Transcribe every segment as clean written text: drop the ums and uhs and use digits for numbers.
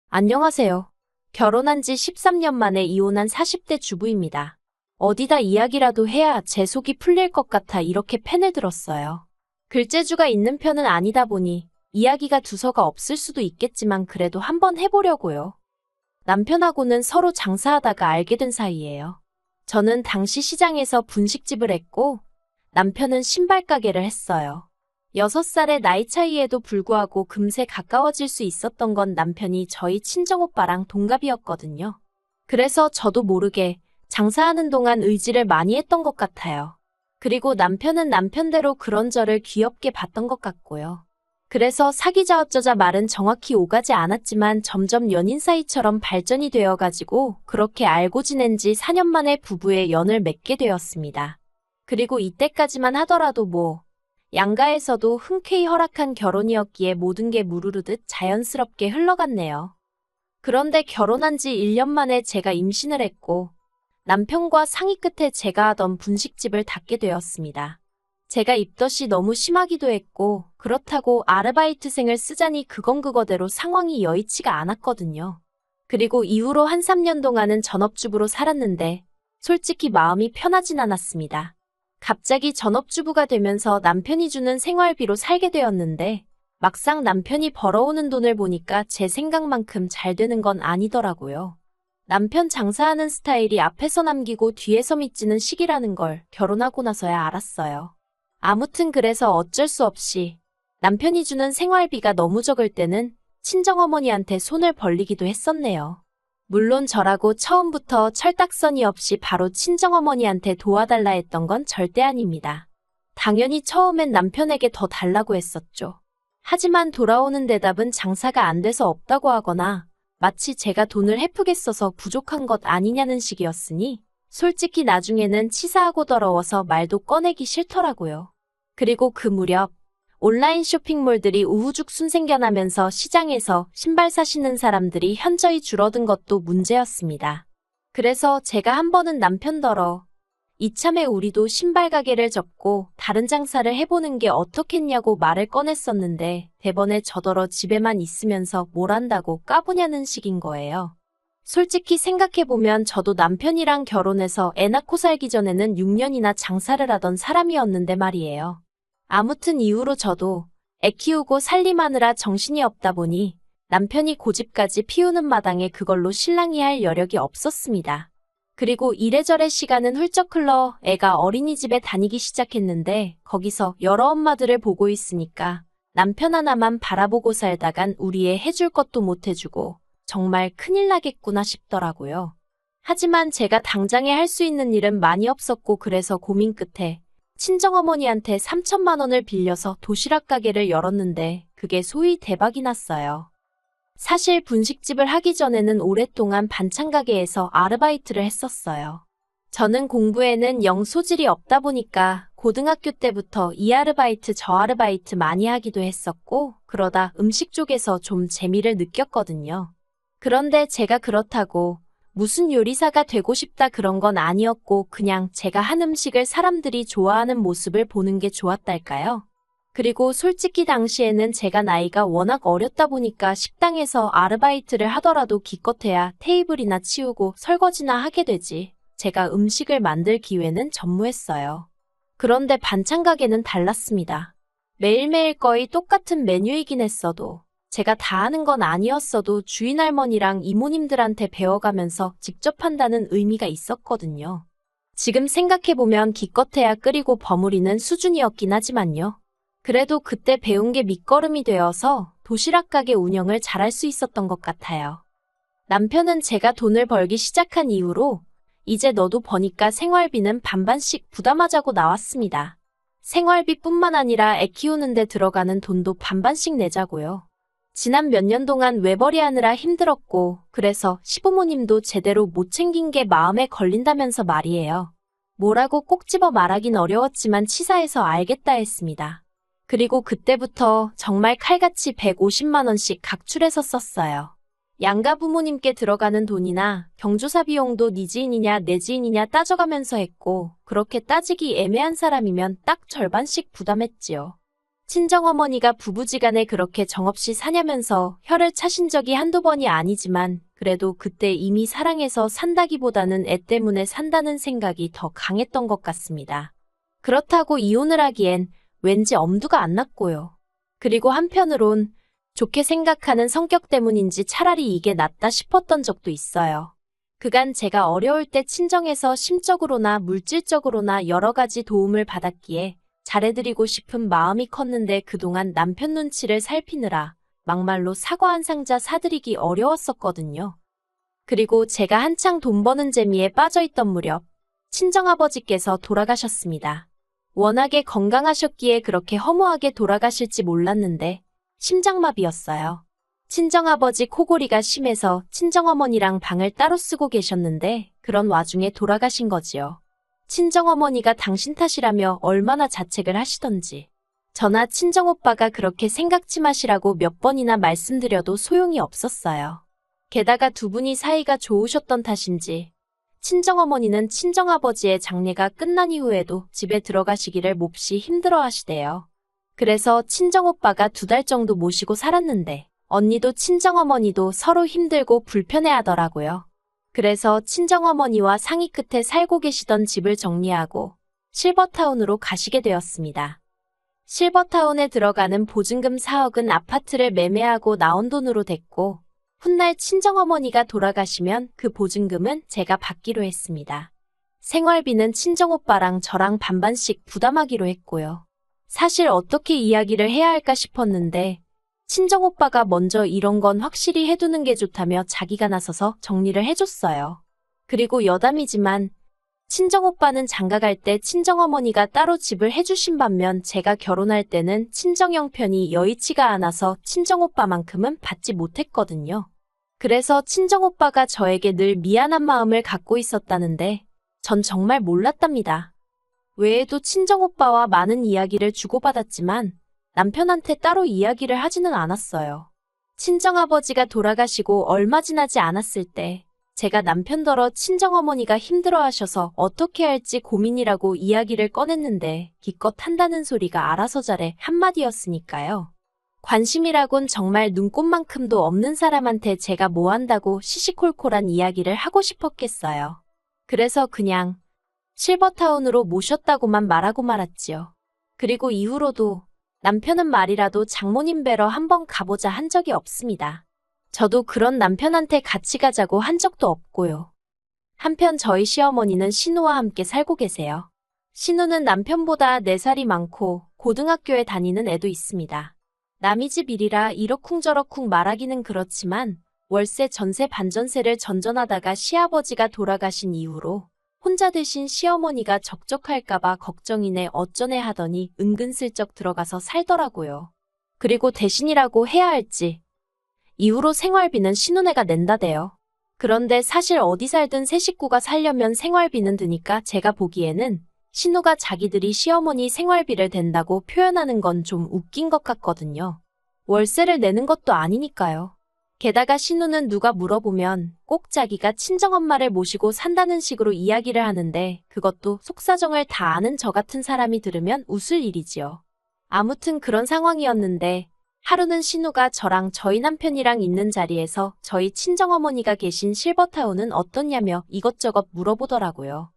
안녕하세요. 결혼한 지 13년 만에 이혼한 40대 주부입니다. 어디다 이야기라도 해야 제 속이 풀릴 것 같아 이렇게 펜을 들었어요. 글재주가 있는 편은 아니다 보니 이야기가 두서가 없을 수도 있겠지만 그래도 한번 해보려고요. 남편하고는 서로 장사하다가 알게 된 사이예요. 저는 당시 시장에서 분식집을 했고 남편은 신발 가게를 했어요. 6살의 나이 차이에도 불구하고 금세 가까워질 수 있었던 건 남편이 저희 친정오빠랑 동갑이었거든요. 그래서 저도 모르게 장사하는 동안 의지를 많이 했던 것 같아요. 그리고 남편은 남편대로 그런 저를 귀엽게 봤던 것 같고요. 그래서 사귀자 어쩌자 말은 정확히 오가지 않았지만 점점 연인 사이처럼 발전이 되어가지고 그렇게 알고 지낸 지 4년 만에 부부의 연을 맺게 되었습니다. 그리고 이때까지만 하더라도 양가에서도 흔쾌히 허락한 결혼이었기에 모든 게 무르르듯 자연스럽게 흘러갔네요. 그런데 결혼한 지 1년 만에 제가 임신을 했고 남편과 상의 끝에 제가 하던 분식집을 닫게 되었습니다. 제가 입덧이 너무 심하기도 했고 그렇다고 아르바이트생을 쓰자니 그건 그거대로 상황이 여의치가 않았거든요. 그리고 이후로 한 3년 동안은 전업주부로 살았는데 솔직히 마음이 편하진 않았습니다. 갑자기 전업주부가 되면서 남편이 주는 생활비로 살게 되었는데 막상 남편이 벌어오는 돈을 보니까 제 생각만큼 잘 되는 건 아니더라고요. 남편 장사하는 스타일이 앞에서 남기고 뒤에서 밑지는 식이라는 걸 결혼하고 나서야 알았어요. 아무튼 그래서 어쩔 수 없이 남편이 주는 생활비가 너무 적을 때는 친정어머니한테 손을 벌리기도 했었네요. 물론 저라고 처음부터 철딱서니 없이 바로 친정어머니한테 도와달라 했던 건 절대 아닙니다. 당연히 처음엔 남편에게 더 달라고 했었죠. 하지만 돌아오는 대답은 장사가 안 돼서 없다고 하거나 마치 제가 돈을 헤프게 써서 부족한 것 아니냐는 식이었으니 솔직히 나중에는 치사하고 더러워서 말도 꺼내기 싫더라고요. 그리고 그 무렵 온라인 쇼핑몰들이 우후죽순 생겨나면서 시장에서 신발 사시는 사람들이 현저히 줄어든 것도 문제였습니다. 그래서 제가 한 번은 남편더러 이참에 우리도 신발 가게를 접고 다른 장사를 해보는 게 어떻겠냐고 말을 꺼냈었는데 대번에 저더러 집에만 있으면서 뭘 한다고 까부냐는 식인 거예요. 솔직히 생각해보면 저도 남편이랑 결혼해서 애 낳고 살기 전에는 6년이나 장사를 하던 사람이었는데 말이에요. 아무튼 이후로 저도 애 키우고 살림하느라 정신이 없다 보니 남편이 고집까지 피우는 마당에 그걸로 실랑이 할 여력이 없었습니다. 그리고 이래저래 시간은 훌쩍 흘러 애가 어린이집에 다니기 시작했는데 거기서 여러 엄마들을 보고 있으니까 남편 하나만 바라보고 살다간 우리 애 해줄 것도 못 해주고 정말 큰일 나겠구나 싶더라고요. 하지만 제가 당장에 할 수 있는 일은 많이 없었고 그래서 고민 끝에 친정어머니한테 3천만 원을 빌려서 도시락 가게를 열었는데 그게 소위 대박이 났어요. 사실 분식집을 하기 전에는 오랫동안 반찬 가게에서 아르바이트를 했었어요. 저는 공부에는 영 소질이 없다 보니까 고등학교 때부터 이 아르바이트 저 아르바이트 많이 하기도 했었고 그러다 음식 쪽에서 좀 재미를 느꼈거든요. 그런데 제가 그렇다고 무슨 요리사가 되고 싶다 그런 건 아니었고 그냥 제가 한 음식을 사람들이 좋아하는 모습을 보는 게 좋았달까요? 그리고 솔직히 당시에는 제가 나이가 워낙 어렸다 보니까 식당에서 아르바이트를 하더라도 기껏해야 테이블이나 치우고 설거지나 하게 되지 제가 음식을 만들 기회는 전무했어요. 그런데 반찬 가게는 달랐습니다. 매일매일 거의 똑같은 메뉴이긴 했어도 제가 다 하는 건 아니었어도 주인 할머니랑 이모님들한테 배워가면서 직접 한다는 의미가 있었거든요. 지금 생각해보면 기껏해야 끓이고 버무리는 수준이었긴 하지만요. 그래도 그때 배운 게 밑거름이 되어서 도시락 가게 운영을 잘할 수 있었던 것 같아요. 남편은 제가 돈을 벌기 시작한 이후로 이제 너도 버니까 생활비는 반반씩 부담하자고 나왔습니다. 생활비뿐만 아니라 애 키우는데 들어가는 돈도 반반씩 내자고요. 지난 몇 년 동안 외벌이 하느라 힘들었고 그래서 시부모님도 제대로 못 챙긴 게 마음에 걸린다면서 말이에요. 뭐라고 꼭 집어 말하긴 어려웠지만 치사해서 알겠다 했습니다. 그리고 그때부터 정말 칼같이 150만 원씩 각출해서 썼어요. 양가 부모님께 들어가는 돈이나 경조사 비용도 네 지인이냐 내 지인이냐 따져가면서 했고 그렇게 따지기 애매한 사람이면 딱 절반씩 부담했지요. 친정어머니가 부부지간에 그렇게 정없이 사냐면서 혀를 차신 적이 한두 번이 아니지만 그래도 그때 이미 사랑해서 산다기보다는 애 때문에 산다는 생각이 더 강했던 것 같습니다. 그렇다고 이혼을 하기엔 왠지 엄두가 안 났고요. 그리고 한편으론 좋게 생각하는 성격 때문인지 차라리 이게 낫다 싶었던 적도 있어요. 그간 제가 어려울 때 친정에서 심적으로나 물질적으로나 여러 가지 도움을 받았기에 잘해드리고 싶은 마음이 컸는데 그동안 남편 눈치를 살피느라 막말로 사과 한 상자 사드리기 어려웠었거든요. 그리고 제가 한창 돈 버는 재미에 빠져있던 무렵 친정아버지께서 돌아가셨습니다. 워낙에 건강하셨기에 그렇게 허무하게 돌아가실지 몰랐는데 심장마비였어요. 친정아버지 코골이가 심해서 친정어머니랑 방을 따로 쓰고 계셨는데 그런 와중에 돌아가신 거지요. 친정어머니가 당신 탓이라며 얼마나 자책을 하시던지. 저나 친정오빠가 그렇게 생각지 마시라고 몇 번이나 말씀드려도 소용이 없었어요. 게다가 두 분이 사이가 좋으셨던 탓인지 친정어머니는 친정아버지의 장례가 끝난 이후에도 집에 들어가시기를 몹시 힘들어하시대요. 그래서 친정오빠가 2달 정도 모시고 살았는데 언니도 친정어머니도 서로 힘들고 불편해하더라고요. 그래서 친정어머니와 상의 끝에 살고 계시던 집을 정리하고 실버타운으로 가시게 되었습니다. 실버타운에 들어가는 보증금 4억은 아파트를 매매하고 나온 돈으로 됐고 훗날 친정어머니가 돌아가시면 그 보증금은 제가 받기로 했습니다. 생활비는 친정오빠랑 저랑 반반씩 부담하기로 했고요. 사실 어떻게 이야기를 해야 할까 싶었는데 친정오빠가 먼저 이런 건 확실히 해두는 게 좋다며 자기가 나서서 정리를 해줬어요. 그리고 여담이지만 친정오빠는 장가갈 때 친정어머니가 따로 집을 해주신 반면 제가 결혼할 때는 친정 형편이 여의치가 않아서 친정오빠만큼은 받지 못했거든요. 그래서 친정오빠가 저에게 늘 미안한 마음을 갖고 있었다는데 전 정말 몰랐답니다. 외에도 친정오빠와 많은 이야기를 주고받았지만 남편한테 따로 이야기를 하지는 않았어요. 친정아버지가 돌아가시고 얼마 지나지 않았을 때 제가 남편더러 친정어머니가 힘들어하셔서 어떻게 할지 고민이라고 이야기를 꺼냈는데 기껏 한다는 소리가 알아서 잘해 한마디였으니까요. 관심이라곤 정말 눈꼽만큼도 없는 사람한테 제가 뭐 한다고 시시콜콜한 이야기를 하고 싶었겠어요. 그래서 그냥 실버타운으로 모셨다고만 말하고 말았지요. 그리고 이후로도 남편은 말이라도 장모님 뵈러 한번 가보자 한 적이 없습니다. 저도 그런 남편한테 같이 가자고 한 적도 없고요. 한편 저희 시어머니는 신우와 함께 살고 계세요. 신우는 남편보다 4살이 많고 고등학교에 다니는 애도 있습니다. 남이 집 일이라 이러쿵저러쿵 말하기는 그렇지만 월세 전세 반전세를 전전하다가 시아버지가 돌아가신 이후로 혼자 되신 시어머니가 적적할까봐 걱정이네 어쩌네 하더니 은근슬쩍 들어가서 살더라고요. 그리고 대신이라고 해야 할지 이후로 생활비는 신우네가 낸다대요. 그런데 사실 어디 살든 세 식구가 살려면 생활비는 드니까 제가 보기에는 신우가 자기들이 시어머니 생활비를 댄다고 표현하는 건 좀 웃긴 것 같거든요. 월세를 내는 것도 아니니까요. 게다가 신우는 누가 물어보면 꼭 자기가 친정엄마를 모시고 산다는 식으로 이야기를 하는데 그것도 속사정을 다 아는 저 같은 사람이 들으면 웃을 일이지요. 아무튼 그런 상황이었는데 하루는 신우가 저랑 저희 남편이랑 있는 자리에서 저희 친정어머니가 계신 실버타운은 어떻냐며 이것저것 물어보더라고요.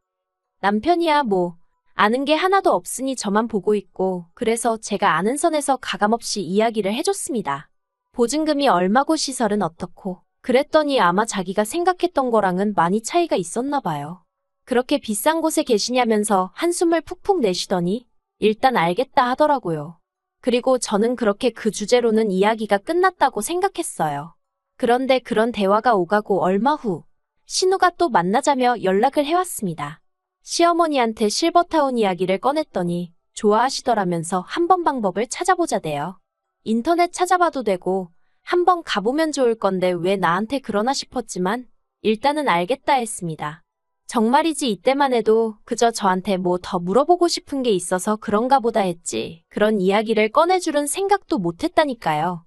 남편이야 뭐 아는 게 하나도 없으니 저만 보고 있고 그래서 제가 아는 선에서 가감없이 이야기를 해줬습니다. 보증금이 얼마고 시설은 어떻고 그랬더니 아마 자기가 생각했던 거랑은 많이 차이가 있었나 봐요. 그렇게 비싼 곳에 계시냐면서 한숨을 푹푹 내쉬더니 일단 알겠다 하더라고요. 그리고 저는 그렇게 그 주제로는 이야기가 끝났다고 생각했어요. 그런데 그런 대화가 오가고 얼마 후 신우가 또 만나자며 연락을 해왔습니다. 시어머니한테 실버타운 이야기를 꺼냈더니 좋아하시더라면서 한번 방법을 찾아보자대요. 인터넷 찾아봐도 되고 한번 가보면 좋을 건데 왜 나한테 그러나 싶었지만 일단은 알겠다 했습니다. 정말이지 이때만 해도 그저 저한테 뭐 더 물어보고 싶은 게 있어서 그런가 보다 했지 그런 이야기를 꺼내줄은 생각도 못했다니까요.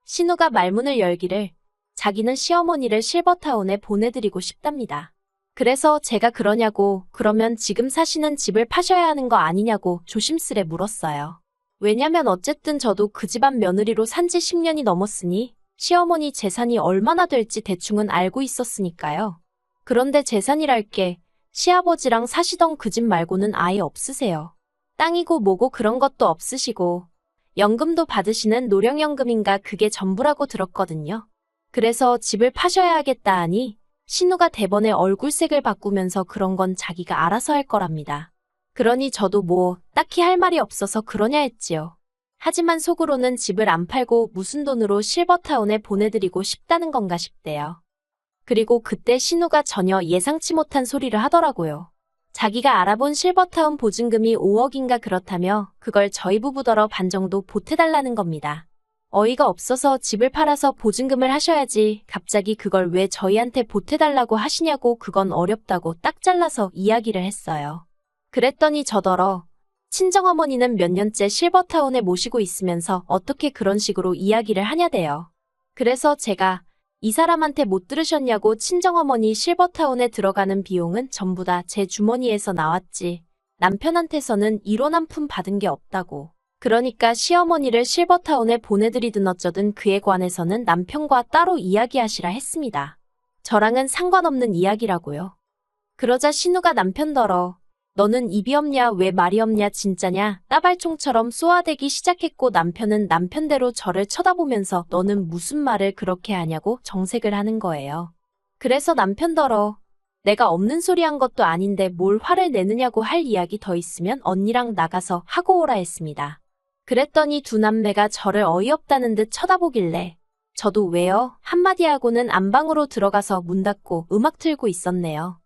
신우가 말문을 열기를 자기는 시어머니를 실버타운에 보내드리고 싶답니다. 그래서 제가 그러냐고 그러면 지금 사시는 집을 파셔야 하는 거 아니냐고 조심스레 물었어요. 왜냐면 어쨌든 저도 그 집안 며느리로 산지 10년이 넘었으니 시어머니 재산이 얼마나 될지 대충은 알고 있었으니까요. 그런데 재산이랄 게 시아버지랑 사시던 그 집 말고는 아예 없으세요. 땅이고 뭐고 그런 것도 없으시고 연금도 받으시는 노령연금인가 그게 전부라고 들었거든요. 그래서 집을 파셔야 하겠다 하니 신우가 대번에 얼굴색을 바꾸면서 그런 건 자기가 알아서 할 거랍니다. 그러니 저도 뭐 딱히 할 말이 없어서 그러냐 했지요. 하지만 속으로는 집을 안 팔고 무슨 돈으로 실버타운에 보내드리고 싶다는 건가 싶대요. 그리고 그때 신우가 전혀 예상치 못한 소리를 하더라고요. 자기가 알아본 실버타운 보증금이 5억인가 그렇다며 그걸 저희 부부더러 반 정도 보태달라는 겁니다. 어이가 없어서 집을 팔아서 보증금을 하셔야지 갑자기 그걸 왜 저희한테 보태달라고 하시냐고 그건 어렵다고 딱 잘라서 이야기를 했어요. 그랬더니 저더러 친정어머니는 몇 년째 실버타운에 모시고 있으면서 어떻게 그런 식으로 이야기를 하냐대요. 그래서 제가 이 사람한테 못 들으셨냐고 친정어머니 실버타운에 들어가는 비용은 전부 다 제 주머니에서 나왔지. 남편한테서는 이론 한 푼 받은 게 없다고. 그러니까 시어머니를 실버타운에 보내드리든 어쩌든 그에 관해서는 남편과 따로 이야기하시라 했습니다. 저랑은 상관없는 이야기라고요. 그러자 신우가 남편더러 너는 입이 없냐 왜 말이 없냐 진짜냐 따발총처럼 쏘아대기 시작했고 남편은 남편대로 저를 쳐다보면서 너는 무슨 말을 그렇게 하냐고 정색을 하는 거예요. 그래서 남편더러 내가 없는 소리 한 것도 아닌데 뭘 화를 내느냐고 할 이야기 더 있으면 언니랑 나가서 하고 오라 했습니다. 그랬더니 두 남매가 저를 어이없다는 듯 쳐다보길래 저도 왜요? 한마디 하고는 안방으로 들어가서 문 닫고 음악 틀고 있었네요.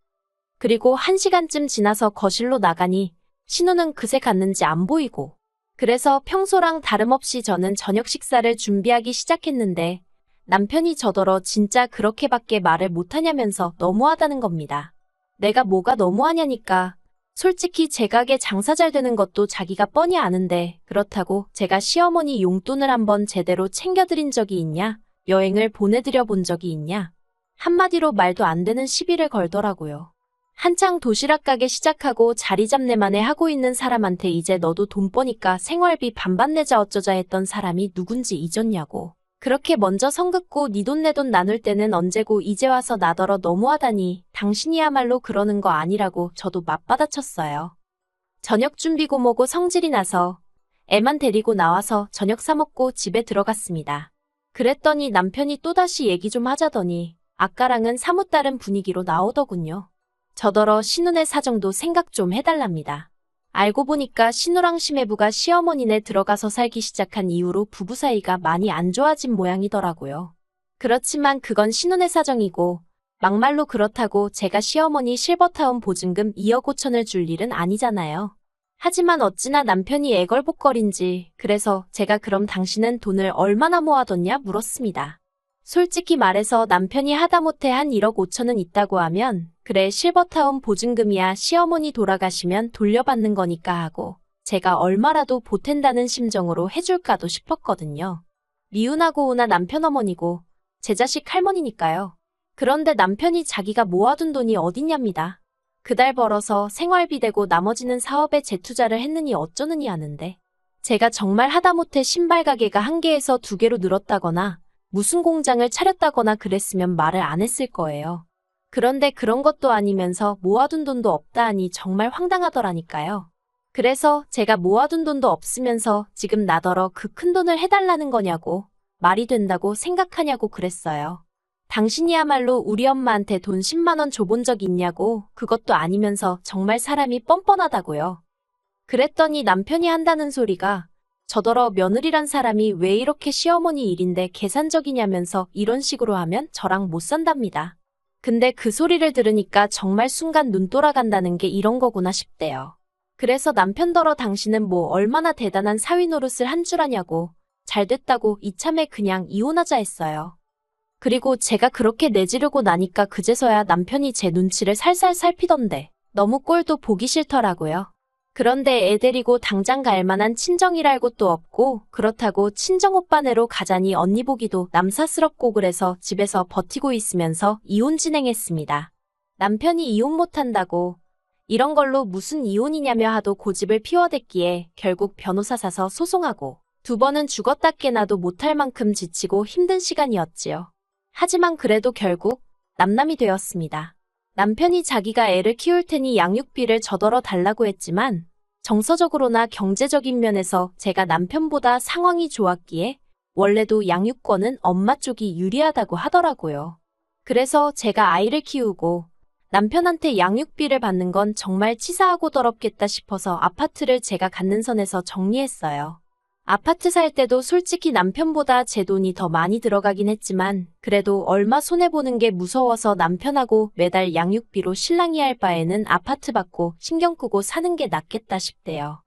그리고 1시간쯤 지나서 거실로 나가니 신우는 그새 갔는지 안 보이고 그래서 평소랑 다름없이 저는 저녁 식사를 준비하기 시작했는데 남편이 저더러 진짜 그렇게밖에 말을 못하냐면서 너무하다는 겁니다. 내가 뭐가 너무하냐니까 솔직히 제 가게 장사 잘 되는 것도 자기가 뻔히 아는데 그렇다고 제가 시어머니 용돈을 한번 제대로 챙겨드린 적이 있냐? 여행을 보내드려 본 적이 있냐? 한마디로 말도 안 되는 시비를 걸더라고요. 한창 도시락 가게 시작하고 자리 잡내만에 하고 있는 사람한테 이제 너도 돈 버니까 생활비 반반 내자 어쩌자 했던 사람이 누군지 잊었냐고. 그렇게 먼저 선 긋고 네 돈 내 돈 나눌 때는 언제고 이제 와서 나더러 너무하다니 당신이야말로 그러는 거 아니라고 저도 맞받아쳤어요. 저녁 준비고 뭐고 성질이 나서 애만 데리고 나와서 저녁 사 먹고 집에 들어갔습니다. 그랬더니 남편이 또다시 얘기 좀 하자더니 아까랑은 사뭇 다른 분위기로 나오더군요. 저더러 신우네 사정도 생각 좀 해달랍니다. 알고 보니까 신우랑 시매부가 시어머니네 들어가서 살기 시작한 이후로 부부 사이가 많이 안 좋아진 모양이더라고요. 그렇지만 그건 신우네 사정이고 막말로 그렇다고 제가 시어머니 실버타운 보증금 2억 5천을 줄 일은 아니잖아요. 하지만 어찌나 남편이 애걸복걸인지 그래서 제가 그럼 당신은 돈을 얼마나 모아뒀냐 물었습니다. 솔직히 말해서 남편이 하다못해 한 1억 5천은 있다고 하면 그래 실버타운 보증금이야 시어머니 돌아가시면 돌려받는 거니까 하고 제가 얼마라도 보탠다는 심정으로 해줄까도 싶었거든요. 미운하고 우나 남편 어머니고 제 자식 할머니니까요. 그런데 남편이 자기가 모아둔 돈이 어딨냐입니다. 그달 벌어서 생활비 대고 나머지는 사업에 재투자를 했느니 어쩌느니 하는데 제가 정말 하다못해 신발 가게가 1개에서 2개로 늘었다거나 무슨 공장을 차렸다거나 그랬으면 말을 안 했을 거예요. 그런데 그런 것도 아니면서 모아둔 돈도 없다 하니 정말 황당하더라니까요. 그래서 제가 모아둔 돈도 없으면서 지금 나더러 그 큰 돈을 해달라는 거냐고 말이 된다고 생각하냐고 그랬어요. 당신이야말로 우리 엄마한테 돈 10만 원 줘본 적 있냐고 그것도 아니면서 정말 사람이 뻔뻔하다고요. 그랬더니 남편이 한다는 소리가 저더러 며느리란 사람이 왜 이렇게 시어머니 일인데 계산적이냐면서 이런 식으로 하면 저랑 못 산답니다. 근데 그 소리를 들으니까 정말 순간 눈 돌아간다는 게 이런 거구나 싶대요. 그래서 남편더러 당신은 뭐 얼마나 대단한 사위 노릇을 한 줄 아냐고 잘 됐다고 이참에 그냥 이혼하자 했어요. 그리고 제가 그렇게 내지르고 나니까 그제서야 남편이 제 눈치를 살살 살피던데 너무 꼴도 보기 싫더라고요. 그런데 애 데리고 당장 갈 만한 친정이랄 곳도 없고 그렇다고 친정오빠네로 가자니 언니 보기도 남사스럽고 그래서 집에서 버티고 있으면서 이혼 진행했습니다. 남편이 이혼 못한다고 이런 걸로 무슨 이혼이냐며 하도 고집을 피워댔기에 결국 변호사 사서 소송하고 2번은 죽었다 깨나도 못할 만큼 지치고 힘든 시간이었지요. 하지만 그래도 결국 남남이 되었습니다. 남편이 자기가 애를 키울 테니 양육비를 저더러 달라고 했지만 정서적으로나 경제적인 면에서 제가 남편보다 상황이 좋았기에 원래도 양육권은 엄마 쪽이 유리하다고 하더라고요. 그래서 제가 아이를 키우고 남편한테 양육비를 받는 건 정말 치사하고 더럽겠다 싶어서 아파트를 제가 갖는 선에서 정리했어요. 아파트 살 때도 솔직히 남편보다 제 돈이 더 많이 들어가긴 했지만 그래도 얼마 손해보는 게 무서워서 남편하고 매달 양육비로 실랑이 할 바에는 아파트 받고 신경 끄고 사는 게 낫겠다 싶대요.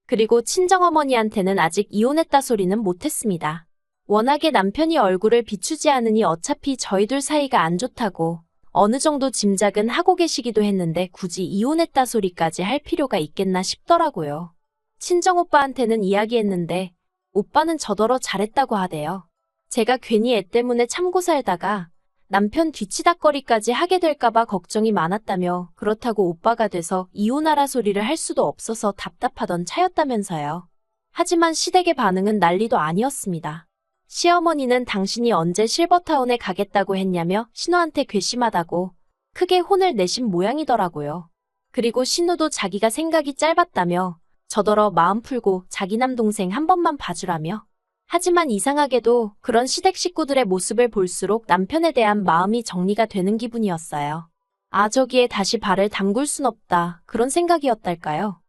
그리고 친정어머니한테는 아직 이혼했다 소리는 못했습니다. 워낙에 남편이 얼굴을 비추지 않으니 어차피 저희 둘 사이가 안 좋다고 어느 정도 짐작은 하고 계시기도 했는데 굳이 이혼했다 소리까지 할 필요가 있겠나 싶더라고요. 친정오빠한테는 이야기했는데 오빠는 저더러 잘했다고 하대요. 제가 괜히 애 때문에 참고 살다가 남편 뒤치다꺼리까지 하게 될까봐 걱정이 많았다며 그렇다고 오빠가 돼서 이혼하라 소리를 할 수도 없어서 답답하던 차였다면서요. 하지만 시댁의 반응은 난리도 아니었습니다. 시어머니는 당신이 언제 실버타운에 가겠다고 했냐며 신우한테 괘씸하다고 크게 혼을 내신 모양이더라고요. 그리고 신우도 자기가 생각이 짧았다며 저더러 마음 풀고 자기 남동생 한 번만 봐주라며. 하지만 이상하게도 그런 시댁 식구들의 모습을 볼수록 남편에 대한 마음이 정리가 되는 기분이었어요. 아, 저기에 다시 발을 담글 순 없다. 그런 생각이었달까요?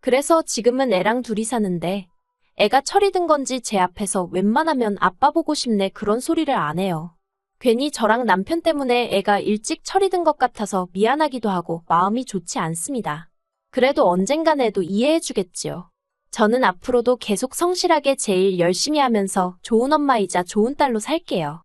그래서 지금은 애랑 둘이 사는데 애가 철이 든 건지 제 앞에서 웬만하면 아빠 보고 싶네 그런 소리를 안 해요. 괜히 저랑 남편 때문에 애가 일찍 철이 든 것 같아서 미안하기도 하고 마음이 좋지 않습니다. 그래도 언젠간 애도 이해해주겠지요. 저는 앞으로도 계속 성실하게 제 일 열심히 하면서 좋은 엄마이자 좋은 딸로 살게요.